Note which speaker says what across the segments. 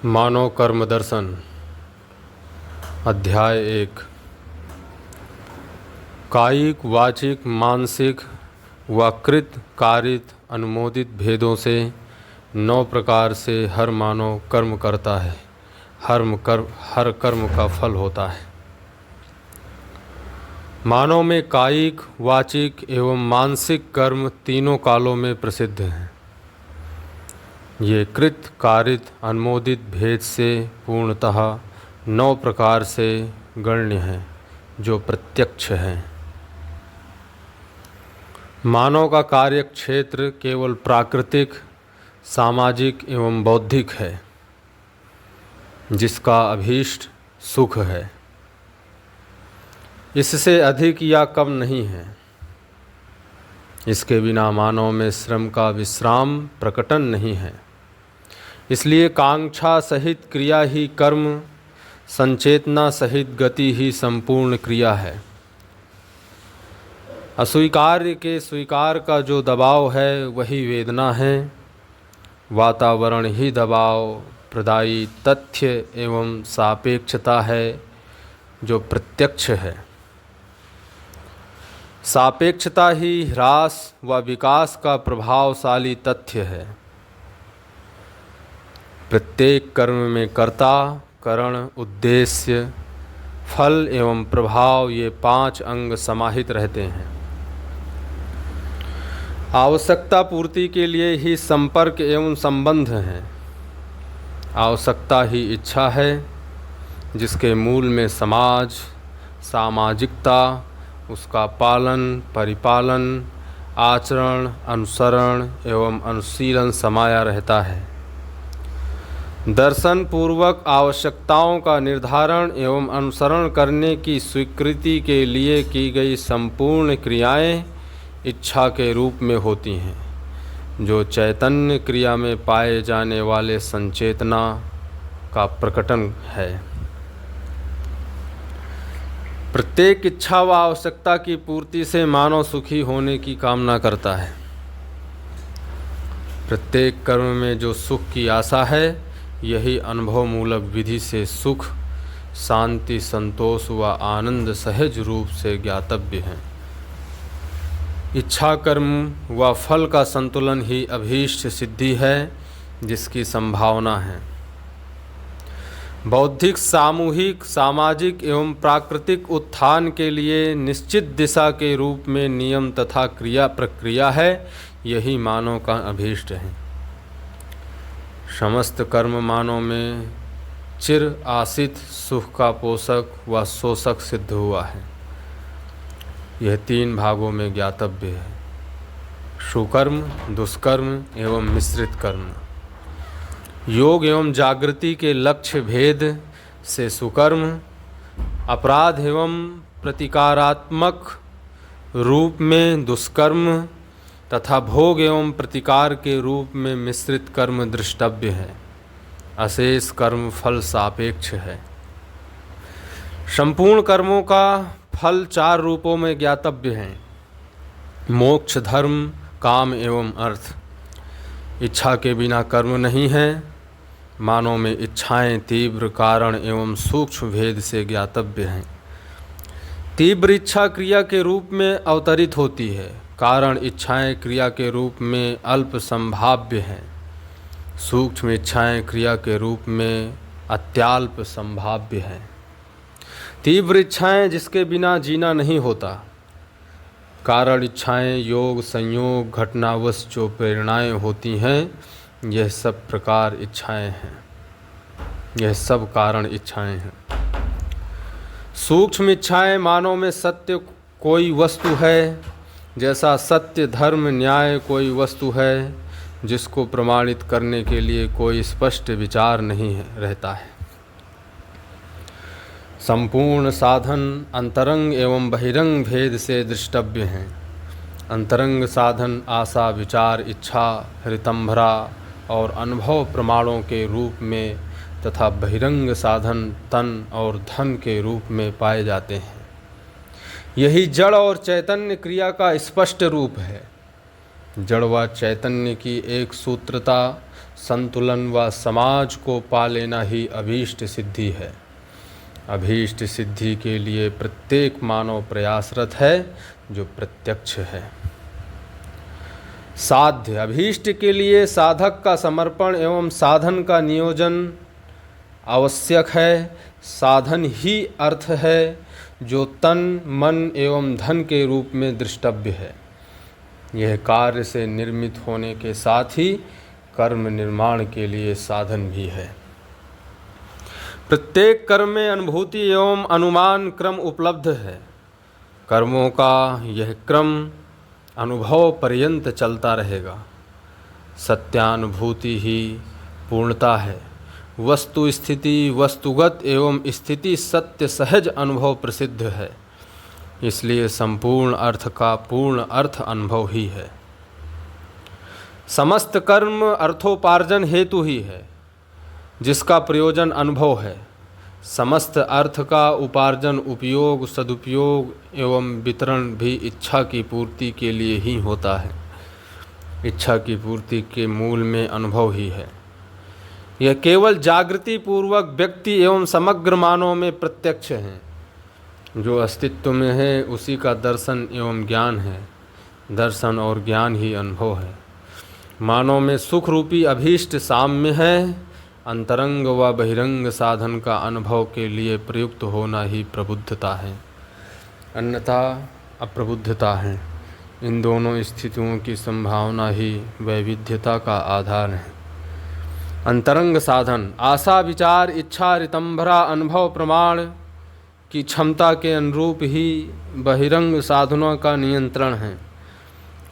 Speaker 1: मानव कर्म दर्शन अध्याय 1। कायिक, वाचिक, मानसिक व कृत कारित अनुमोदित भेदों से 9 प्रकार से हर मानव कर्म करता है। हर कर्म का फल होता है। मानव में कायिक, वाचिक एवं मानसिक कर्म तीनों कालों में प्रसिद्ध हैं। ये कृत कारित अनुमोदित भेद से पूर्णतः 9 प्रकार से गण्य हैं, जो प्रत्यक्ष हैं। मानव का कार्य क्षेत्र केवल प्राकृतिक, सामाजिक एवं बौद्धिक है, जिसका अभीष्ट सुख है। इससे अधिक या कम नहीं है। इसके बिना मानव में श्रम का विश्राम प्रकटन नहीं है। इसलिए कांक्षा सहित क्रिया ही कर्म, संचेतना सहित गति ही संपूर्ण क्रिया है। अस्वीकार्य के स्वीकार का जो दबाव है वही वेदना है। वातावरण ही दबाव प्रदायी तथ्य एवं सापेक्षता है, जो प्रत्यक्ष है। सापेक्षता ही ह्रास व विकास का प्रभावशाली तथ्य है। प्रत्येक कर्म में कर्ता, करण, उद्देश्य, फल एवं प्रभाव ये 5 अंग समाहित रहते हैं। आवश्यकता पूर्ति के लिए ही संपर्क एवं संबंध हैं। आवश्यकता ही इच्छा है, जिसके मूल में समाज, सामाजिकता, उसका पालन, परिपालन, आचरण, अनुसरण एवं अनुशीलन समाया रहता है। दर्शन पूर्वक आवश्यकताओं का निर्धारण एवं अनुसरण करने की स्वीकृति के लिए की गई संपूर्ण क्रियाएं इच्छा के रूप में होती हैं, जो चैतन्य क्रिया में पाए जाने वाले संचेतना का प्रकटन है। प्रत्येक इच्छा व आवश्यकता की पूर्ति से मानव सुखी होने की कामना करता है। प्रत्येक कर्म में जो सुख की आशा है, यही अनुभव मूलक विधि से सुख, शांति, संतोष व आनंद सहज रूप से ज्ञातव्य है। इच्छा कर्म व फल का संतुलन ही अभीष्ट सिद्धि है, जिसकी संभावना है। बौद्धिक, सामूहिक, सामाजिक एवं प्राकृतिक उत्थान के लिए निश्चित दिशा के रूप में नियम तथा क्रिया प्रक्रिया है, यही मानव का अभीष्ट है। समस्त कर्म मानव में चिर आसित सुख का पोषक व शोषक सिद्ध हुआ है। यह 3 भागों में ज्ञातव्य है: सुकर्म, दुष्कर्म एवं मिश्रित कर्म। योग एवं जागृति के लक्ष्य भेद से सुकर्म, अपराध एवं प्रतिकारात्मक रूप में दुष्कर्म तथा भोग एवं प्रतिकार के रूप में मिश्रित कर्म दृष्टव्य है। अशेष कर्म फल सापेक्ष है। संपूर्ण कर्मों का फल 4 रूपों में ज्ञातव्य है: मोक्ष, धर्म, काम एवं अर्थ। इच्छा के बिना कर्म नहीं है। मानव में इच्छाएं तीव्र कारण एवं सूक्ष्म भेद से ज्ञातव्य हैं। तीव्र इच्छा क्रिया के रूप में अवतरित होती है। कारण इच्छाएं क्रिया के रूप में अल्प संभाव्य हैं। सूक्ष्म इच्छाएं क्रिया के रूप में अत्याल्प संभाव्य हैं। तीव्र इच्छाएं जिसके बिना जीना नहीं होता। कारण इच्छाएं योग, संयोग, घटनावश जो प्रेरणाएं होती हैं, यह सब प्रकार इच्छाएं हैं। यह सब कारण इच्छाएं हैं। सूक्ष्म इच्छाएं मानव में सत्य कोई वस्तु है, जैसा सत्य, धर्म, न्याय कोई वस्तु है, जिसको प्रमाणित करने के लिए कोई स्पष्ट विचार नहीं रहता है। संपूर्ण साधन अंतरंग एवं बहिरंग भेद से दृष्टव्य हैं। अंतरंग साधन आशा, विचार, इच्छा, ऋतंभरा और अनुभव प्रमाणों के रूप में तथा बहिरंग साधन तन और धन के रूप में पाए जाते हैं। यही जड़ और चैतन्य क्रिया का स्पष्ट रूप है। जड़ व चैतन्य की एक सूत्रता संतुलन व समाज को पा लेना ही अभीष्ट सिद्धि है। अभीष्ट सिद्धि के लिए प्रत्येक मानव प्रयासरत है जो प्रत्यक्ष है। साध्य अभीष्ट के लिए साधक का समर्पण एवं साधन का नियोजन आवश्यक है। साधन ही अर्थ है जो तन मन एवं धन के रूप में दृष्टव्य है। यह कार्य से निर्मित होने के साथ ही कर्म निर्माण के लिए साधन भी है। प्रत्येक कर्म में अनुभूति एवं अनुमान क्रम उपलब्ध है। कर्मों का यह क्रम अनुभव पर्यंत चलता रहेगा। सत्यानुभूति ही पूर्णता है। वस्तु स्थिति वस्तुगत एवं स्थिति सत्य सहज अनुभव प्रसिद्ध है। इसलिए संपूर्ण अर्थ का पूर्ण अर्थ अनुभव ही है। समस्त कर्म अर्थोपार्जन हेतु ही है, जिसका प्रयोजन अनुभव है। समस्त अर्थ का उपार्जन उपयोग सदुपयोग एवं वितरण भी इच्छा की पूर्ति के लिए ही होता है। इच्छा की पूर्ति के मूल में अनुभव ही है। यह केवल जागृति पूर्वक व्यक्ति एवं समग्र मानव में प्रत्यक्ष है। जो अस्तित्व में है उसी का दर्शन एवं ज्ञान है। दर्शन और ज्ञान ही अनुभव है। मानव में सुख रूपी अभीष्ट साम्य है। अंतरंग व बहिरंग साधन का अनुभव के लिए प्रयुक्त होना ही प्रबुद्धता है, अन्यथा अप्रबुद्धता है। इन दोनों स्थितियों की संभावना ही वैविध्यता का आधार है। अंतरंग साधन आशा विचार इच्छा रितंभरा अनुभव प्रमाण की क्षमता के अनुरूप ही बहिरंग साधनों का नियंत्रण है।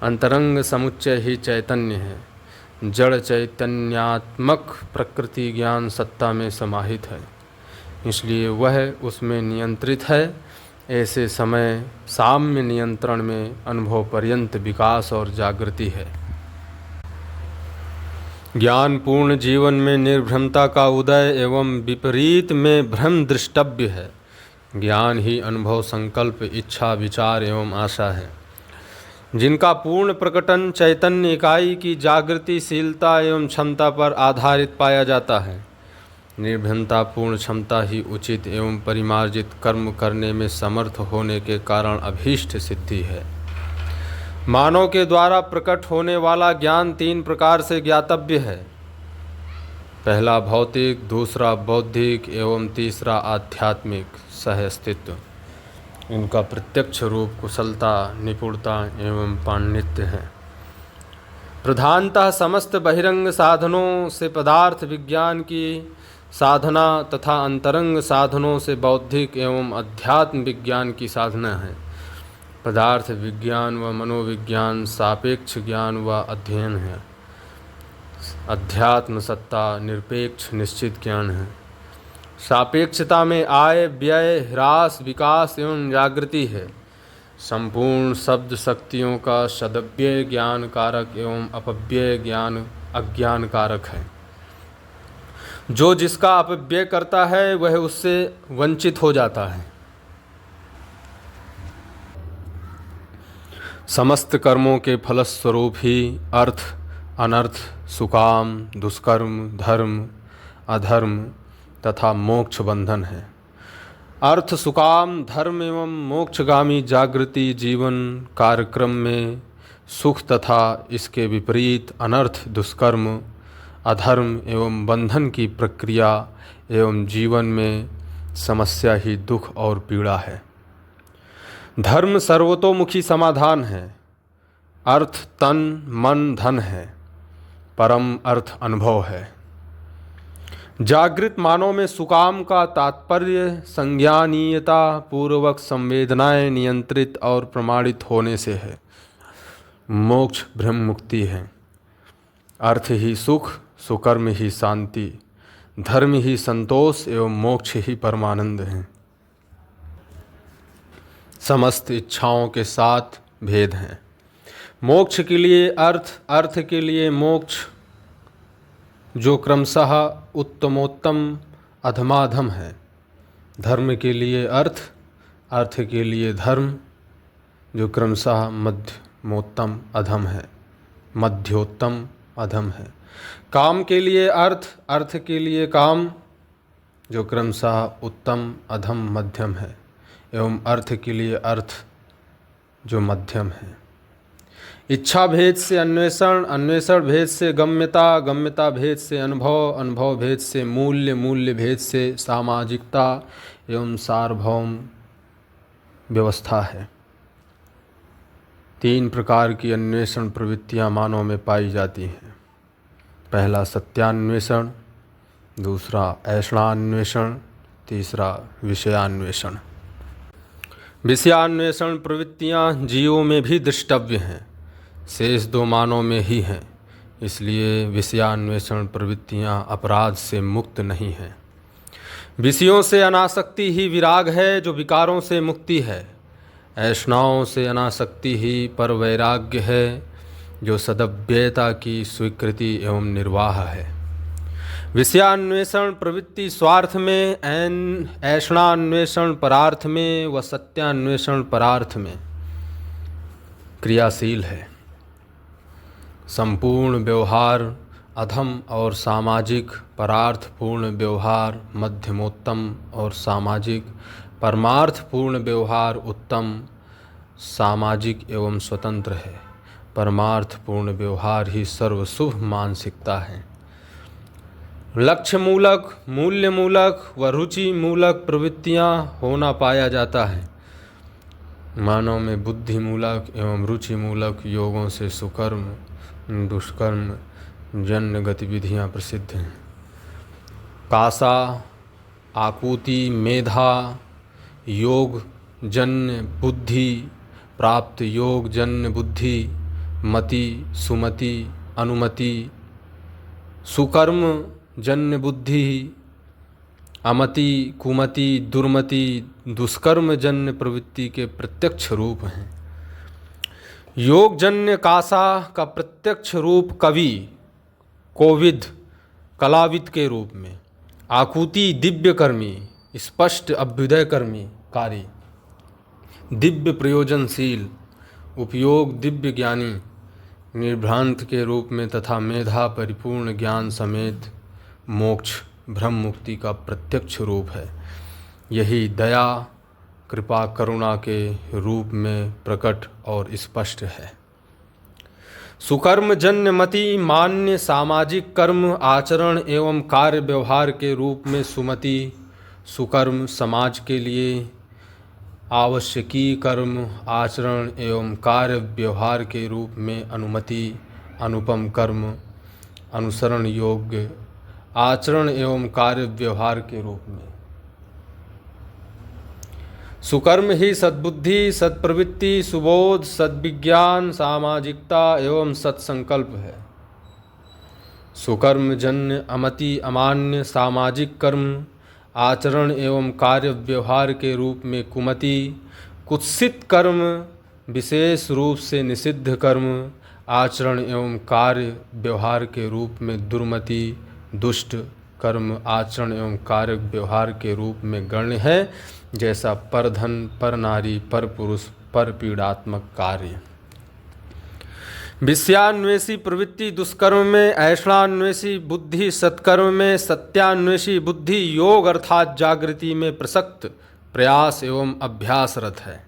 Speaker 1: अंतरंग समुच्चय ही चैतन्य है। जड़ चैतन्यात्मक प्रकृति ज्ञान सत्ता में समाहित है, इसलिए वह उसमें नियंत्रित है। ऐसे समय साम्य नियंत्रण में अनुभव पर्यंत विकास और जागृति है। ज्ञान पूर्ण जीवन में निर्भ्रमता का उदय एवं विपरीत में भ्रम दृष्टव्य है। ज्ञान ही अनुभव संकल्प इच्छा विचार एवं आशा है, जिनका पूर्ण प्रकटन चैतन्य इकाई की जागृतिशीलता एवं क्षमता पर आधारित पाया जाता है। निर्भरता पूर्ण क्षमता ही उचित एवं परिमार्जित कर्म करने में समर्थ होने के कारण अभीष्ट सिद्धि है। मानव के द्वारा प्रकट होने वाला ज्ञान 3 प्रकार से ज्ञातव्य है। पहला भौतिक, दूसरा बौद्धिक एवं तीसरा आध्यात्मिक सह अस्तित्व। इनका प्रत्यक्ष रूप कुशलता निपुणता एवं पांडित्य है। प्रधानतः समस्त बहिरंग साधनों से पदार्थ विज्ञान की साधना तथा अंतरंग साधनों से बौद्धिक एवं अध्यात्म विज्ञान की साधना है। पदार्थ विज्ञान व मनोविज्ञान सापेक्ष ज्ञान व अध्ययन है। अध्यात्म सत्ता निरपेक्ष निश्चित ज्ञान है। सापेक्षता में आय व्यय ह्रास विकास एवं जागृति है। संपूर्ण शब्द शक्तियों का सदव्यय ज्ञान कारक एवं अपव्यय ज्ञान अज्ञान कारक है। जो जिसका अपव्यय करता है वह उससे वंचित हो जाता है। समस्त कर्मों के फलस्वरूप ही अर्थ अनर्थ सुकाम दुष्कर्म धर्म अधर्म तथा मोक्ष बंधन है। अर्थ सुकाम धर्म एवं मोक्षगामी जागृति जीवन कार्यक्रम में सुख तथा इसके विपरीत अनर्थ दुष्कर्म अधर्म एवं बंधन की प्रक्रिया एवं जीवन में समस्या ही दुख और पीड़ा है। धर्म सर्वतोमुखी समाधान है। अर्थ तन मन धन है। परम अर्थ अनुभव है। जागृत मानव में सुकाम का तात्पर्य संज्ञानीयता पूर्वक संवेदनाएं नियंत्रित और प्रमाणित होने से है। मोक्ष ब्रह्म मुक्ति है। अर्थ ही सुख सुकर्म ही शांति धर्म ही संतोष एवं मोक्ष ही परमानंद है। समस्त इच्छाओं के साथ भेद हैं। मोक्ष के लिए अर्थ अर्थ के लिए मोक्ष जो क्रमशः उत्तमोत्तम अधमाधम है। धर्म के लिए अर्थ अर्थ के लिए धर्म जो क्रमशः मध्यमोत्तम अधम है मध्योत्तम अधम है। काम के लिए अर्थ, अर्थ के लिए काम, जो क्रमशः उत्तम, अधम, मध्यम है, एवं अर्थ के लिए अर्थ जो मध्यम है। इच्छा भेद से अन्वेषण, अन्वेषण भेद से गम्यता, गम्यता भेद से अनुभव, अनुभव भेद से मूल्य, मूल्य भेद से सामाजिकता एवं सार्वभौम व्यवस्था है। 3 प्रकार की अन्वेषण प्रवृत्तियां मानव में पाई जाती हैं। पहला सत्यान्वेषण, दूसरा ऐषणान्वेषण, तीसरा विषयान्वेषण। विषयान्वेषण प्रवृत्तियां जीवों में भी दृष्टव्य हैं, शेष 2 मानव में ही हैं, इसलिए विषयान्वेषण प्रवृत्तियां अपराध से मुक्त नहीं हैं। विषयों से अनासक्ति ही विराग है, जो विकारों से मुक्ति है। ऐषणाओं से अनासक्ति ही पर वैराग्य है, जो सदव्ययता की स्वीकृति एवं निर्वाह है। विषयान्वेषण प्रवृत्ति स्वार्थ में, ऐषणान्वेषण परार्थ में व सत्यान्वेषण परार्थ में क्रियाशील है। संपूर्ण व्यवहार अधम और सामाजिक, परार्थपूर्ण व्यवहार मध्यमोत्तम और सामाजिक, परमार्थपूर्ण व्यवहार उत्तम, सामाजिक एवं स्वतंत्र है। परमार्थपूर्ण व्यवहार ही सर्वशुभ मानसिकता है। लक्ष्य मूलक, मूल्य मूलक व रुचि मूलक प्रवृत्तियां होना पाया जाता है। मानव में बुद्धि मूलक एवं रुचि मूलक योगों से सुकर्म, दुष्कर्म जन्य गतिविधियां प्रसिद्ध हैं। कासा, आकुति, मेधा, योग जन्य बुद्धि प्राप्त, योग जन्य बुद्धि, मति, सुमति, अनुमति, सुकर्म जन्य बुद्धि, अमति, कुमति, दुर्मति, दुष्कर्म जन्य प्रवृत्ति के प्रत्यक्ष रूप हैं। योग जन्य कासा का प्रत्यक्ष रूप कवि, कोविद, कलाविद के रूप में। आकुति दिव्यकर्मी, स्पष्ट अभ्युदयकर्मी कार्य, दिव्य प्रयोजनशील, उपयोग दिव्य ज्ञानी, निर्भ्रांत के रूप में, तथा मेधा परिपूर्ण ज्ञान समेत मोक्ष ब्रह्म मुक्ति का प्रत्यक्ष रूप है। यही दया, कृपा, करुणा के रूप में प्रकट और स्पष्ट है। सुकर्म जन्य मति, मान्य सामाजिक कर्म आचरण एवं कार्य व्यवहार के रूप में सुमति, सुकर्म समाज के लिए आवश्यकी कर्म आचरण एवं कार्य व्यवहार के रूप में अनुमति, अनुपम कर्म अनुसरण योग्य आचरण एवं कार्य व्यवहार के रूप में। सुकर्म ही सद्बुद्धि, सत्प्रवृत्ति, सुबोध, सद्विज्ञान, सामाजिकता एवं सत्संकल्प है। सुकर्म जन्य अमति, अमान्य सामाजिक कर्म आचरण एवं कार्य व्यवहार के रूप में कुमति, कुत्सित कर्म विशेष रूप से निषिद्ध कर्म आचरण एवं कार्य व्यवहार के रूप में दुर्मति, दुष्ट कर्म आचरण एवं कार्य व्यवहार के रूप में गण्य है, जैसा परधन, पर नारी, पर पुरुष, पर पीड़ात्मक कार्य। विषयान्वेषी प्रवृत्ति दुष्कर्म में, ऐषणान्वेषी बुद्धि सत्कर्म में, सत्यान्वेषी बुद्धि योग अर्थात जागृति में प्रसक्त प्रयास एवं अभ्यासरत है।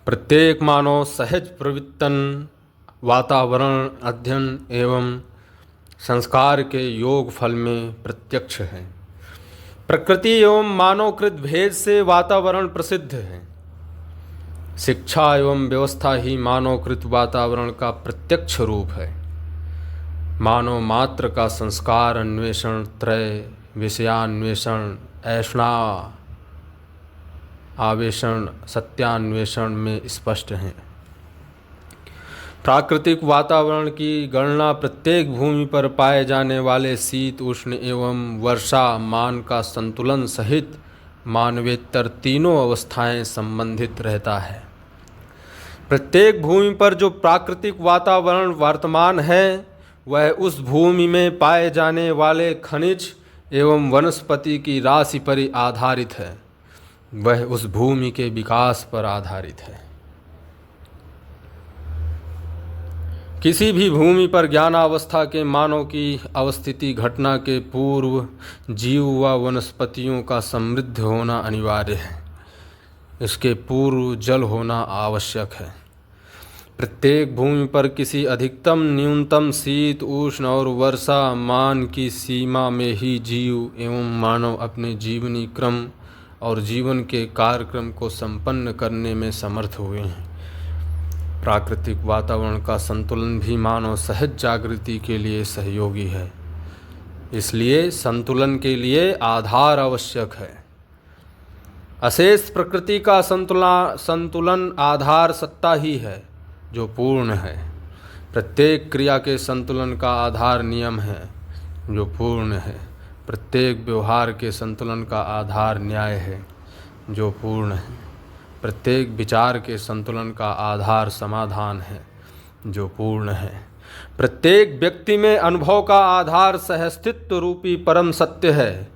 Speaker 1: प्रत्येक मानव सहज प्रवृत्तन, वातावरण, अध्ययन एवं संस्कार के योग फल में प्रत्यक्ष है। प्रकृति एवं मानवकृत भेद से वातावरण प्रसिद्ध है। शिक्षा एवं व्यवस्था ही मानवकृत वातावरण का प्रत्यक्ष रूप है। मानव मात्र का संस्कार अन्वेषण त्रय, विषयान्वेषण, ऐषणा आवेषण, सत्यान्वेषण में स्पष्ट हैं। प्राकृतिक वातावरण की गणना प्रत्येक भूमि पर पाए जाने वाले शीत, उष्ण एवं वर्षा मान का संतुलन सहित मानवेतर तीनों अवस्थाएं संबंधित रहता है। प्रत्येक भूमि पर जो प्राकृतिक वातावरण वर्तमान है वह उस भूमि में पाए जाने वाले खनिज एवं वनस्पति की राशि पर आधारित है। वह उस भूमि के विकास पर आधारित है। किसी भी भूमि पर ज्ञानावस्था के मानव की अवस्थिति घटना के पूर्व जीव व वनस्पतियों का समृद्ध होना अनिवार्य है। इसके पूर्व जल होना आवश्यक है। प्रत्येक भूमि पर किसी अधिकतम न्यूनतम शीत उष्ण और वर्षा मान की सीमा में ही जीव एवं मानव अपने जीवनी क्रम और जीवन के कार्यक्रम को संपन्न करने में समर्थ हुए हैं। प्राकृतिक वातावरण का संतुलन भी मानव सहज जागृति के लिए सहयोगी है। इसलिए संतुलन के लिए आधार आवश्यक है। अशेष प्रकृति का संतुलन आधार सत्ता ही है जो पूर्ण है। प्रत्येक क्रिया के संतुलन का आधार नियम है जो पूर्ण है। प्रत्येक व्यवहार के संतुलन का आधार न्याय है जो पूर्ण है। प्रत्येक विचार के संतुलन का आधार समाधान है जो पूर्ण है। प्रत्येक व्यक्ति में अनुभव का आधार सहअस्तित्व रूपी परम सत्य है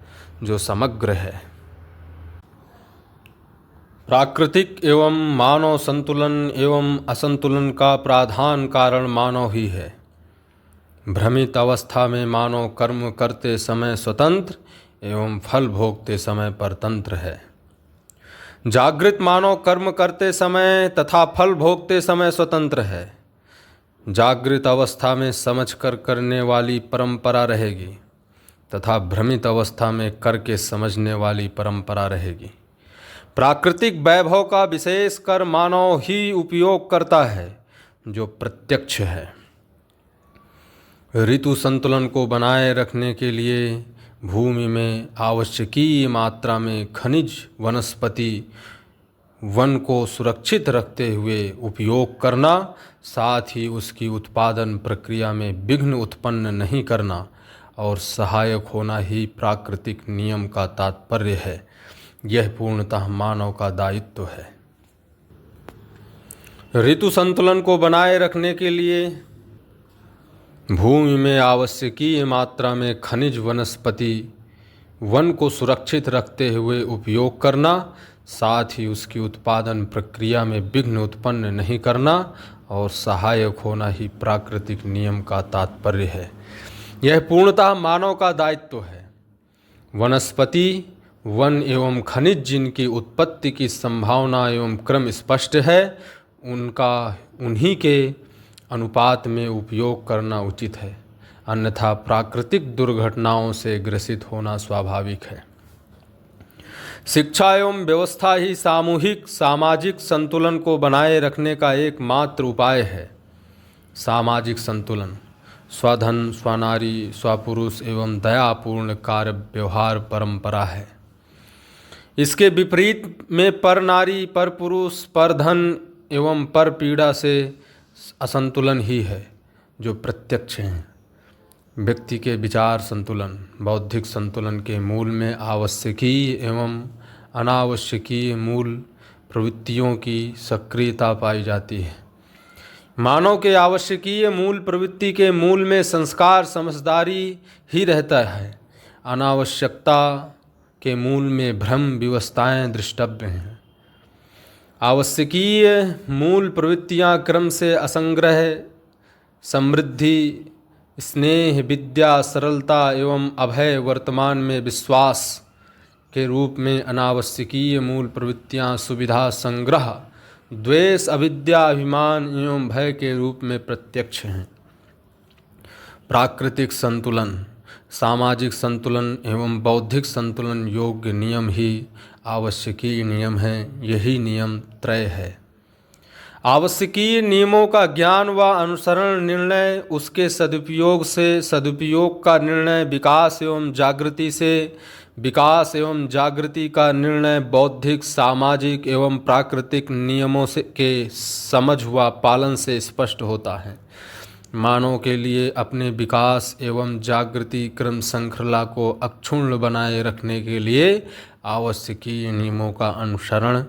Speaker 1: जो समग्र है। प्राकृतिक एवं मानव संतुलन एवं असंतुलन का प्रधान कारण मानव ही है। भ्रमित अवस्था में मानव कर्म करते समय स्वतंत्र एवं फल भोगते समय परतंत्र है। जागृत मानव कर्म करते समय तथा फल भोगते समय स्वतंत्र है। जागृत अवस्था में समझकर करने वाली परंपरा रहेगी तथा भ्रमित अवस्था में करके समझने वाली परंपरा रहेगी। प्राकृतिक वैभव का विशेष कर मानव ही उपयोग करता है जो प्रत्यक्ष है। ऋतु संतुलन को बनाए रखने के लिए भूमि में आवश्यकीय मात्रा में खनिज वनस्पति वन को सुरक्षित रखते हुए उपयोग करना, साथ ही उसकी उत्पादन प्रक्रिया में विघ्न उत्पन्न नहीं करना और सहायक होना ही प्राकृतिक नियम का तात्पर्य है। यह पूर्णतः मानव का दायित्व है। ऋतु संतुलन को बनाए रखने के लिए भूमि में आवश्यकीय मात्रा में खनिज वनस्पति वन को सुरक्षित रखते हुए उपयोग करना, साथ ही उसकी उत्पादन प्रक्रिया में विघ्न उत्पन्न नहीं करना और सहायक होना ही प्राकृतिक नियम का तात्पर्य है। यह पूर्णतः मानव का दायित्व है। वनस्पति वन एवं खनिज जिनकी उत्पत्ति की संभावना एवं क्रम स्पष्ट है, उन्हीं के अनुपात में उपयोग करना उचित है, अन्यथा प्राकृतिक दुर्घटनाओं से ग्रसित होना स्वाभाविक है। शिक्षा एवं व्यवस्था ही सामूहिक सामाजिक संतुलन को बनाए रखने का एकमात्र उपाय है। सामाजिक संतुलन स्वधन स्वनारी स्वपुरुष एवं दयापूर्ण कार्य व्यवहार परंपरा है। इसके विपरीत में पर नारी पर पुरुष पर धन एवं पर पीड़ा से असंतुलन ही है जो प्रत्यक्ष हैं। व्यक्ति के विचार संतुलन बौद्धिक संतुलन के मूल में आवश्यकीय एवं अनावश्यकीय मूल प्रवृत्तियों की सक्रियता पाई जाती है। मानव के आवश्यकीय मूल प्रवृत्ति के मूल में संस्कार समझदारी ही रहता है। अनावश्यकता के मूल में भ्रम विवशताएं दृष्टव्य हैं। आवश्यकीय मूल प्रवृत्तियां क्रम से असंग्रह समृद्धि स्नेह विद्या सरलता एवं अभय वर्तमान में विश्वास के रूप में अनावश्यकीय मूल प्रवृत्तियां सुविधा संग्रह द्वेष अविद्या अभिमान एवं भय के रूप में प्रत्यक्ष हैं। प्राकृतिक संतुलन सामाजिक संतुलन एवं बौद्धिक संतुलन योग्य नियम ही आवश्यकीय नियम हैं। यही नियम त्रय है। आवश्यकीय नियमों का ज्ञान व अनुसरण निर्णय उसके सदुपयोग से सदुपयोग का निर्णय विकास एवं जागृति से विकास एवं जागृति का निर्णय बौद्धिक सामाजिक एवं प्राकृतिक नियमों से के समझ व पालन से स्पष्ट होता है। मानव के लिए अपने विकास एवं जागृति क्रम श्रृंखला को अक्षुण्ण बनाए रखने के लिए आवश्यकीय नियमों का अनुसरण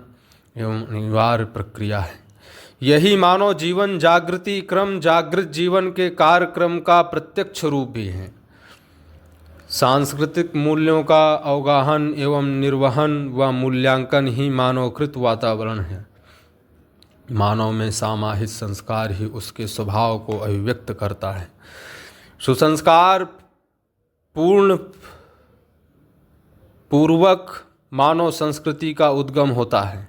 Speaker 1: एवं अनिवार्य प्रक्रिया है। यही मानव जीवन जागृति क्रम जागृत जीवन के कार्यक्रम का प्रत्यक्ष रूप भी है। सांस्कृतिक मूल्यों का अवगाहन एवं निर्वहन व मूल्यांकन ही मानवकृत वातावरण है। मानव में समाहित संस्कार ही उसके स्वभाव को अभिव्यक्त करता है। सुसंस्कार पूर्वक मानव संस्कृति का उद्गम होता है।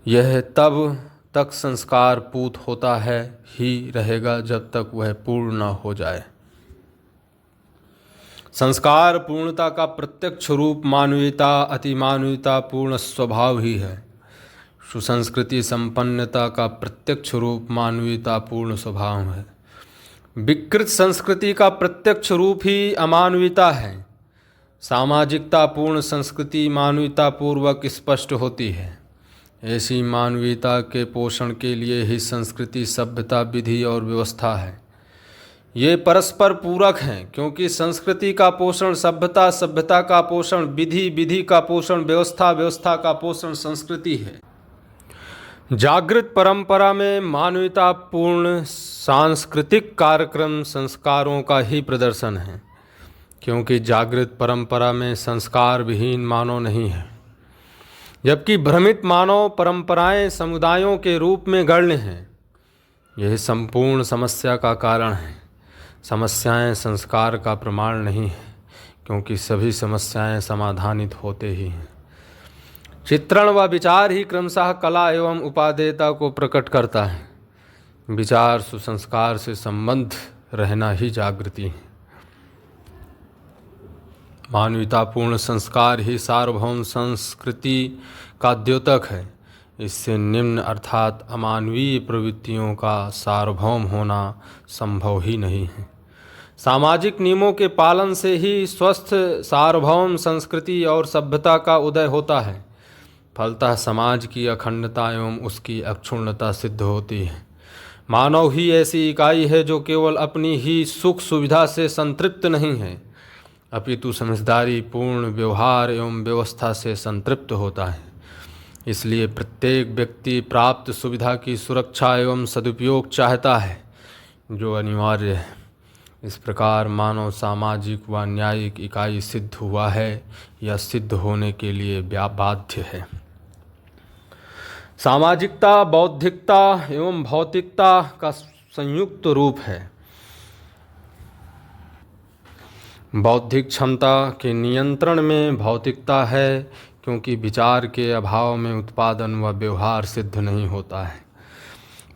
Speaker 1: यह तब तक संस्कार पूत होता है ही रहेगा जब तक वह पूर्ण न हो जाए। संस्कार पूर्णता का प्रत्यक्ष रूप मानवीयता अतिमानवीयता पूर्ण स्वभाव ही है। सुसंस्कृति संपन्नता का प्रत्यक्ष रूप मानवीयता पूर्ण स्वभाव है। विकृत संस्कृति का प्रत्यक्ष रूप ही अमानवीयता है। सामाजिकता पूर्ण संस्कृति मानवीयता पूर्वक स्पष्ट होती है। ऐसी मानवीयता के पोषण के लिए ही संस्कृति सभ्यता विधि और व्यवस्था है। ये परस्पर पूरक हैं, क्योंकि संस्कृति का पोषण सभ्यता, सभ्यता का पोषण विधि, विधि का पोषण व्यवस्था, व्यवस्था का पोषण संस्कृति है। जागृत परंपरा में मानवतापूर्ण सांस्कृतिक कार्यक्रम संस्कारों का ही प्रदर्शन है, क्योंकि जागृत परंपरा में संस्कार विहीन मानव नहीं है, जबकि भ्रमित मानव परंपराएं समुदायों के रूप में गण्य हैं। यह संपूर्ण समस्या का कारण है। समस्याएं संस्कार का प्रमाण नहीं है, क्योंकि सभी समस्याएं समाधानित होते ही हैं। चित्रण व विचार ही क्रमशः कला एवं उपादेयता को प्रकट करता है। विचार सुसंस्कार से संबंध रहना ही जागृति है। मानवतापूर्ण संस्कार ही सार्वभौम संस्कृति का द्योतक है। इससे निम्न अर्थात अमानवीय प्रवृत्तियों का सार्वभौम होना संभव ही नहीं है। सामाजिक नियमों के पालन से ही स्वस्थ सार्वभौम संस्कृति और सभ्यता का उदय होता है। फलतः समाज की अखंडता एवं उसकी अक्षुण्णता सिद्ध होती है। मानव ही ऐसी इकाई है जो केवल अपनी ही सुख सुविधा से संतृप्त नहीं है, अपितु समझदारी पूर्ण व्यवहार एवं व्यवस्था से संतृप्त होता है। इसलिए प्रत्येक व्यक्ति प्राप्त सुविधा की सुरक्षा एवं सदुपयोग चाहता है, जो अनिवार्य है। इस प्रकार मानव सामाजिक व न्यायिक इकाई सिद्ध हुआ है या सिद्ध होने के लिए बाध्य है। सामाजिकता बौद्धिकता एवं भौतिकता का संयुक्त रूप है। बौद्धिक क्षमता के नियंत्रण में भौतिकता है, क्योंकि विचार के अभाव में उत्पादन व व्यवहार सिद्ध नहीं होता है।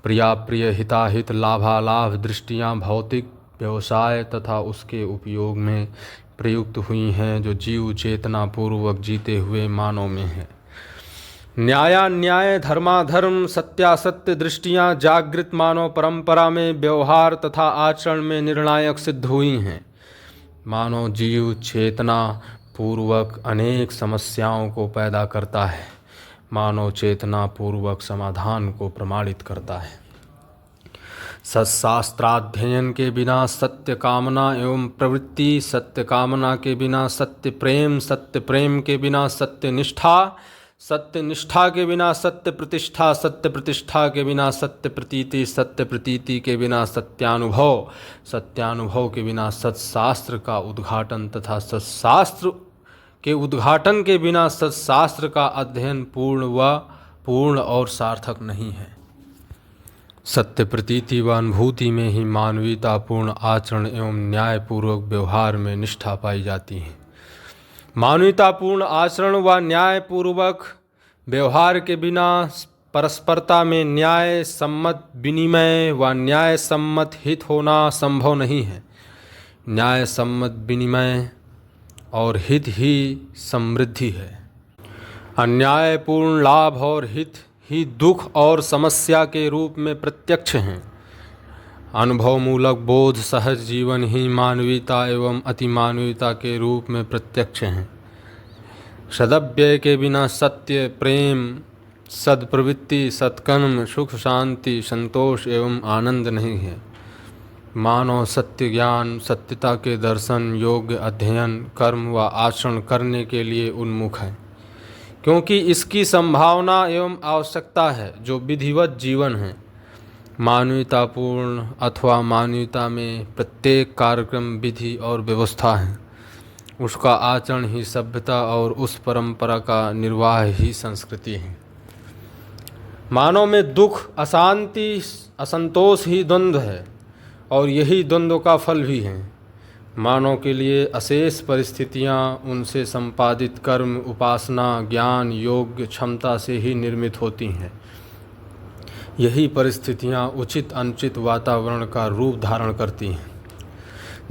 Speaker 1: प्रियाप्रिय हिताहित लाभालाभ दृष्टियाँ भौतिक व्यवसाय तथा उसके उपयोग में प्रयुक्त हुई हैं, जो जीव चेतना पूर्वक जीते हुए मानव में है। न्यायान्याय धर्माधर्म सत्यासत्य दृष्टियाँ जागृत मानव परंपरा में व्यवहार तथा आचरण में निर्णायक सिद्ध हुई हैं। मानव जीव चेतना पूर्वक अनेक समस्याओं को पैदा करता है। मानव चेतना पूर्वक समाधान को प्रमाणित करता है। सत्शास्त्राध्ययन के बिना सत्य कामना एवं प्रवृत्ति, सत्य कामना के बिना सत्य प्रेम के बिना सत्य निष्ठा के बिना सत्य प्रतिष्ठा के बिना सत्य प्रतीति के बिना सत्यानुभव के बिना सत्शास्त्र का उद्घाटन तथा सत्शास्त्र के उद्घाटन के बिना सत्शास्त्र का अध्ययन पूर्ण और सार्थक नहीं है। सत्य प्रतीति व अनुभूति में ही मानवीयतापूर्ण आचरण एवं न्यायपूर्वक व्यवहार में निष्ठा पाई जाती है। मानवीयतापूर्ण आचरण व न्यायपूर्वक व्यवहार के बिना परस्परता में न्याय सम्मत विनिमय व न्याय सम्मत हित होना संभव नहीं है। न्याय सम्मत विनिमय और हित ही समृद्धि है। अन्यायपूर्ण लाभ और हित ही दुख और समस्या के रूप में प्रत्यक्ष हैं। अनुभवमूलक बोध सहज जीवन ही मानवीयता एवं अतिमानवीयता के रूप में प्रत्यक्ष हैं। सदव्यय के बिना सत्य प्रेम सद्प्रवृत्ति सत्कर्म सुख शांति संतोष एवं आनंद नहीं है। मानव सत्य ज्ञान सत्यता के दर्शन योग्य अध्ययन कर्म व आचरण करने के लिए उन्मुख है, क्योंकि इसकी संभावना एवं आवश्यकता है, जो विधिवत जीवन है। मानवीयतापूर्ण अथवा मानवीयता में प्रत्येक कार्यक्रम विधि और व्यवस्था है। उसका आचरण ही सभ्यता और उस परंपरा का निर्वाह ही संस्कृति है। मानव में दुख, अशांति, असंतोष ही द्वंद्व है और यही द्वंद्व का फल भी है। मानव के लिए अशेष परिस्थितियाँ उनसे संपादित कर्म, उपासना, ज्ञान, योग, क्षमता से ही निर्मित होती हैं। यही परिस्थितियाँ उचित अनुचित वातावरण का रूप धारण करती हैं।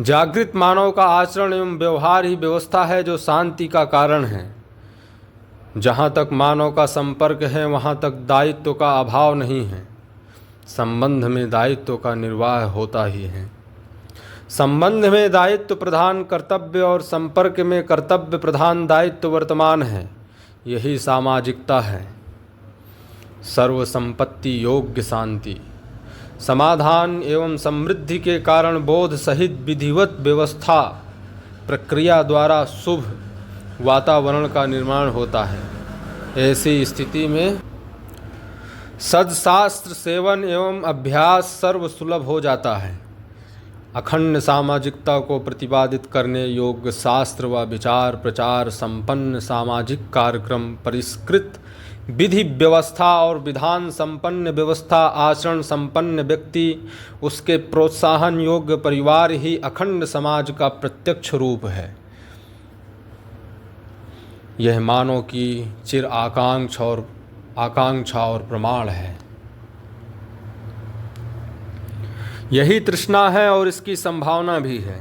Speaker 1: जागृत मानव का आचरण एवं व्यवहार ही व्यवस्था है जो शांति का कारण है। जहाँ तक मानव का संपर्क है वहाँ तक दायित्व का अभाव नहीं है। संबंध में दायित्व का निर्वाह होता ही है। संबंध में दायित्व प्रधान कर्तव्य और संपर्क में कर्तव्य प्रधान दायित्व वर्तमान है। यही सामाजिकता है। सर्व संपत्ति योग्य शांति, समाधान एवं समृद्धि के कारण बोध सहित विधिवत व्यवस्था प्रक्रिया द्वारा शुभ वातावरण का निर्माण होता है। ऐसी स्थिति में सद्शास्त्र सेवन एवं अभ्यास सर्व सुलभ हो जाता है। अखंड सामाजिकता को प्रतिपादित करने योग्य शास्त्र व विचार प्रचार संपन्न सामाजिक कार्यक्रम, परिष्कृत विधि व्यवस्था और विधान संपन्न व्यवस्था, आचरण संपन्न व्यक्ति, उसके प्रोत्साहन योग्य परिवार ही अखंड समाज का प्रत्यक्ष रूप है। यह मानव की चिर आकांक्षा और प्रमाण है। यही तृष्णा है और इसकी संभावना भी है।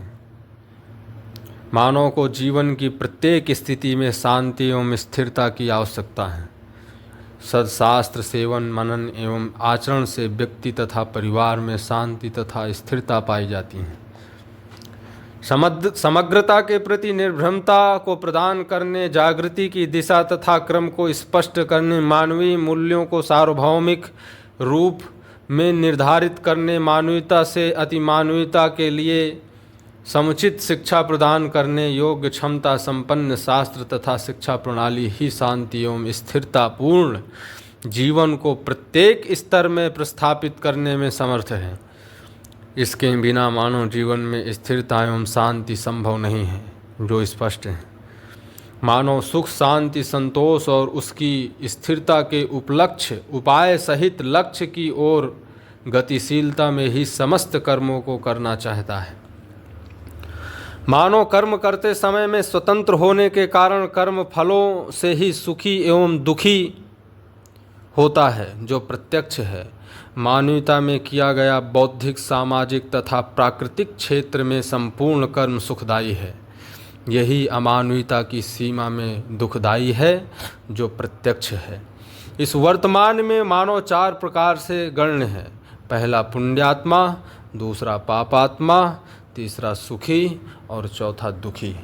Speaker 1: मानव को जीवन की प्रत्येक स्थिति में शांति एवं स्थिरता की आवश्यकता है। सद्शास्त्र सेवन, मनन एवं आचरण से व्यक्ति तथा परिवार में शांति तथा स्थिरता पाई जाती है। समग्रता के प्रति निर्भरता को प्रदान करने, जागृति की दिशा तथा क्रम को स्पष्ट करने, मानवीय मूल्यों को सार्वभौमिक रूप में निर्धारित करने, मानवीयता से अतिमानवीयता के लिए समुचित शिक्षा प्रदान करने योग्य क्षमता संपन्न शास्त्र तथा शिक्षा प्रणाली ही शांति एवं स्थिरतापूर्ण जीवन को प्रत्येक स्तर में प्रस्थापित करने में समर्थ है। इसके बिना मानव जीवन में स्थिरता एवं शांति संभव नहीं है, जो स्पष्ट है। मानव सुख, शांति, संतोष और उसकी स्थिरता के उपलक्ष्य उपाय सहित लक्ष्य की ओर गतिशीलता में ही समस्त कर्मों को करना चाहता है। मानव कर्म करते समय में स्वतंत्र होने के कारण कर्म फलों से ही सुखी एवं दुखी होता है, जो प्रत्यक्ष है। मानवता में किया गया बौद्धिक, सामाजिक तथा प्राकृतिक क्षेत्र में संपूर्ण कर्म सुखदायी है। यही अमानवीयता की सीमा में दुखदायी है, जो प्रत्यक्ष है। इस वर्तमान में मानव 4 प्रकार से गण्य है। पहला पुण्यात्मा, दूसरा पापात्मा, तीसरा सुखी और चौथा दुखी।